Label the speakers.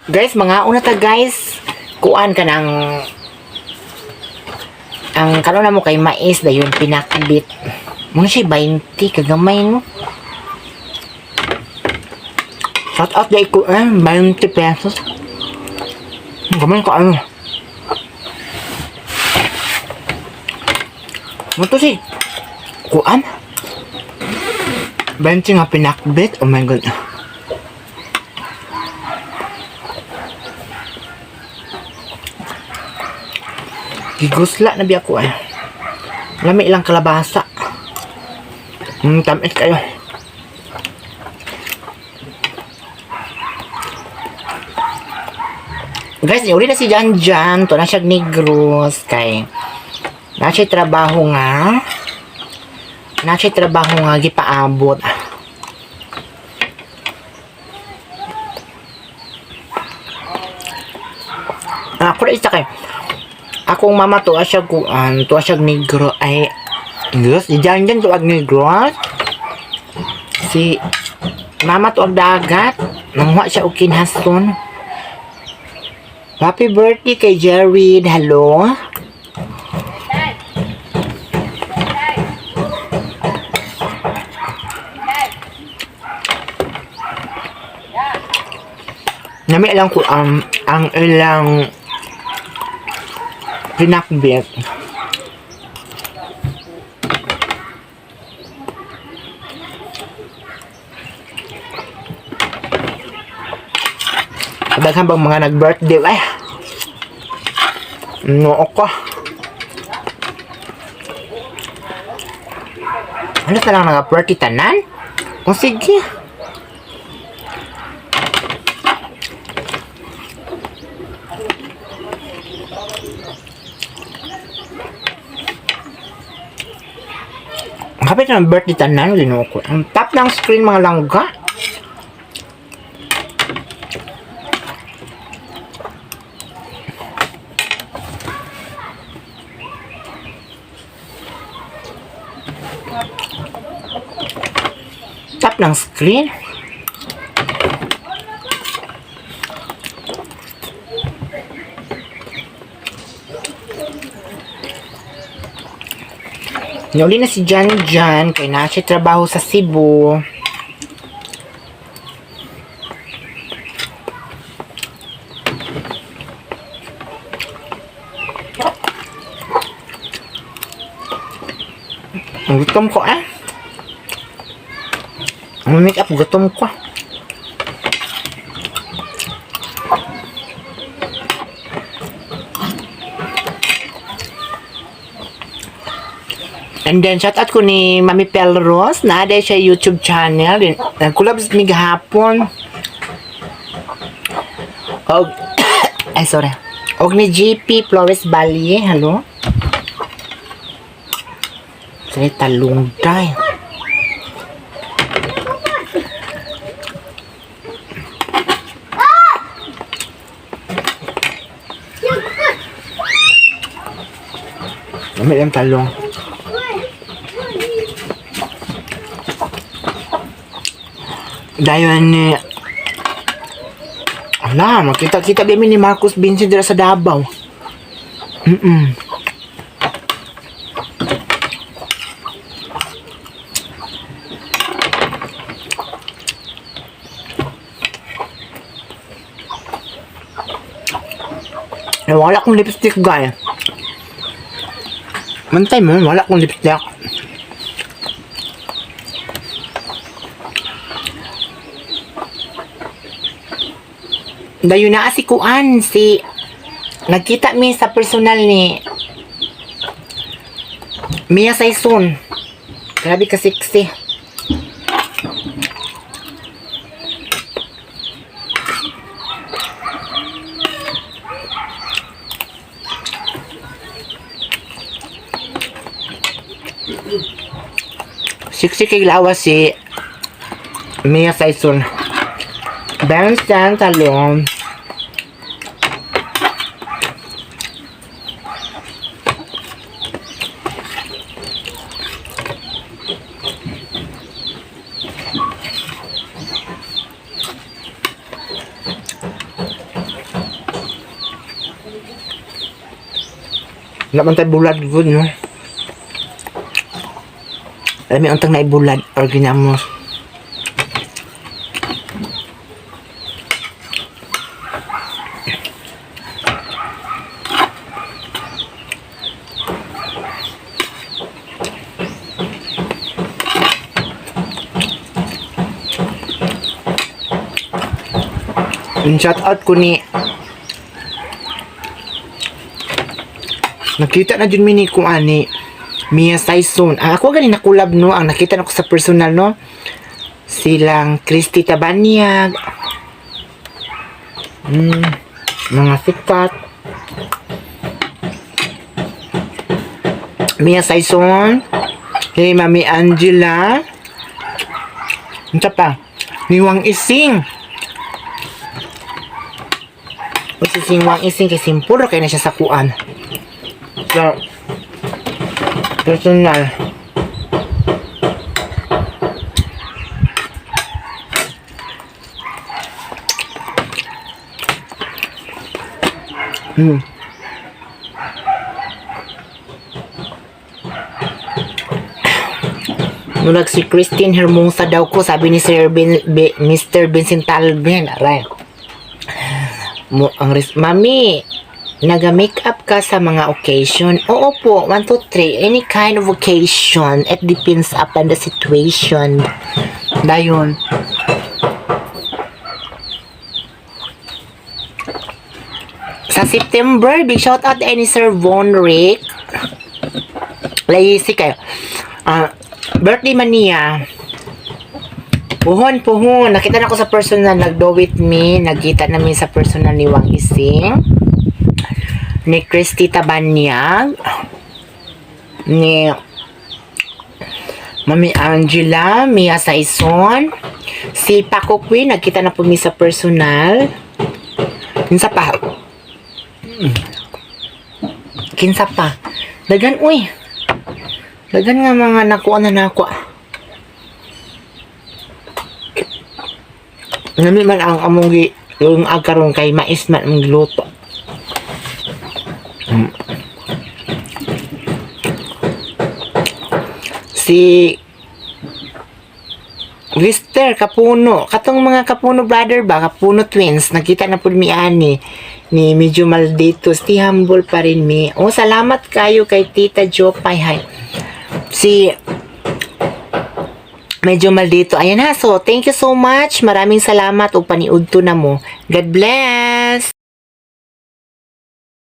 Speaker 1: Guys, mga una ta guys. Kuan ka ng ang kanon na mo kay mais dayon pinakbit. Muna siya 20 kagamay no. Shout out day ko 20 pesos. Gamay ko ano. Muto si kuan 20 nga pinakbit. Oh my god. Gigusla na biya ko eh. Lami ilang kalabasa. Tamis kayo. Guys, uli na si Jan Jan. To na siya Negros. Kay na siya trabaho nga. Na siya trabaho nga gipaabot. Ako na isa kay akong mama to asya kuan to asya Negro ay Diyos di Jan Jan to ag Negros. Si mama to ag dagat nangwa siya og kinhason. Happy birthday kay Jared. Hello. Nami alam ko ang ilang pinakbit. Daghan bang mga nag-birthday ay. No ako. Ano ta lang nag-birthday tanan? O sige. Kapit na birthday tanan, linoko. Ang top ng screen mga langga. Top ng screen. Nauli na si Jan Jan kay na siya trabaho sa Cebu. Ang gutom ko Ang make up gutom ko. And then, shout out ko ni Mami Pelros. Naaday siya YouTube channel. Nag-collabs ni gahapon. Og, ay, sorry. Og ni GP Flores Balye. Hello? Sorry, talungday. Namit ang talong. Dayon ni ala, makita-kita bimi ni Marcos Vincent dira sa Davao. Wala akong lipstick guys. Mantay mo, wala akong lipstick. Dayon na si Kuan, si nagkita mi sa personal ni Mia Saison. Grabe ka sexy. Sexy kay lawas si Mia Saison. Bandstand talong. Wala man tayo bulad good, no? Alam mo, untang na ibulad or ginamos. Shout out ko ni nakita na dyan mini kung ani Mia Saison. Ako galing nakulab, no? Ang nakita na ko sa personal, no? Silang Christy Tabanyag. Mga sikat. Mia Saison. Hey, Mami Angela. Ano pa? Ni Wang Ising. O si Wang Ising kay simpuro kaya na siya sa kuan. So, personal. Nulag si Christine Hermosa daw ko, sabi ni Mr. Vincent Talben. Aray. Mami, naga-makeup ka sa mga occasion? Oo po, 1, 2, 3. Any kind of occasion. It depends upon the situation. Dayon. Sa September, big shout out any Sir Von Rick. Layisi kayo. Birthday man niya. Puhon. Nakita na ko sa personal, nag-do with me. Nagkita namin sa personal ni Wang Ising. Ni Christy Tabanyag. Ni Mami Angela, Mia Saison. Si Paco Queen, nagkita na po mi sa personal. Kinsa pa. Dagan, uy. Dagan nga mga nakuha na nakuha. Nami man ang among yung agkaroon kay mais man ang luto. Si Lister Kapuno, katong mga Kapuno brother ba, Kapuno twins, nakita na po mi ani ni medyo maldito, si humble pa rin mi. Oh, salamat kayo kay Tita Jopay. Hi. Si medyo maldito. Ayan ha. So, thank you so much. Maraming salamat o paniudto na mo. God bless.